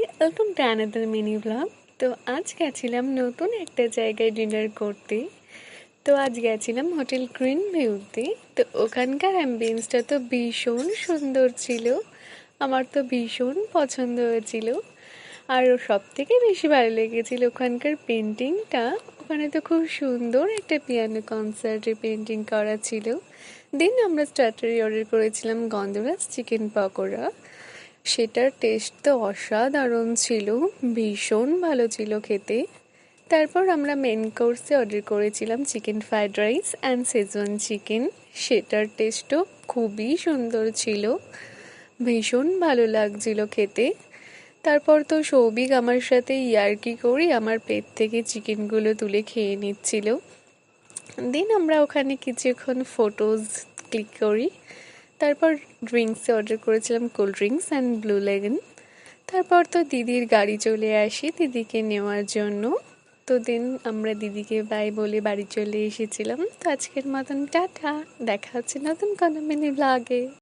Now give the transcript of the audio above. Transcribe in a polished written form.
Welcome to another mini blog. তো আজ গেছিলাম নতুন একটা জায়গায় ডিনার করতে। তো আজ গেছিলাম হোটেল গ্রিন ভিউতে। তো ওখানকার অ্যাম্বিয়েন্সটা তো ভীষণ সুন্দর ছিল, আমার তো ভীষণ পছন্দ হয়েছিল। আর সব থেকে বেশি ভালো লেগেছিল ওখানকার পেন্টিংটা। ওখানে তো খুব সুন্দর একটা পিয়ানো কনসার্টের পেন্টিং করা ছিল। দেন আমরা স্টার্টারে অর্ডার করেছিলাম গন্ধরাজ চিকেন পকোড়া। সেটার টেস্ট তো অসাধারণ ছিল, ভীষণ ভালো ছিল খেতে। তারপর আমরা মেন কোর্সে অর্ডার করেছিলাম chicken fried rice and schezwan chicken. সেটার টেস্টও খুবই সুন্দর ছিল, ভীষণ ভালো লাগছিল খেতে। তারপর তো সৌভিক আমার সাথে ইয়ার্কি করি আমার প্লেট থেকে চিকেনগুলো তুলে খেয়ে নিচ্ছিল। দেন আমরা ওখানে কিছুক্ষণ ফটোজ ক্লিক করি। তারপর ড্রিঙ্কসে অর্ডার করেছিলাম কোল্ড ড্রিঙ্কস অ্যান্ড ব্লু লেগন। তারপর তো দিদির গাড়ি চলে আসি দিদিকে নেওয়ার জন্য। তো দেন আমরা দিদিকে বাই বলে বাড়ি চলে এসেছিলাম। তো আজকের মতন টাটা, দেখা হচ্ছে নতুন কোনো মিনি ব্লগে।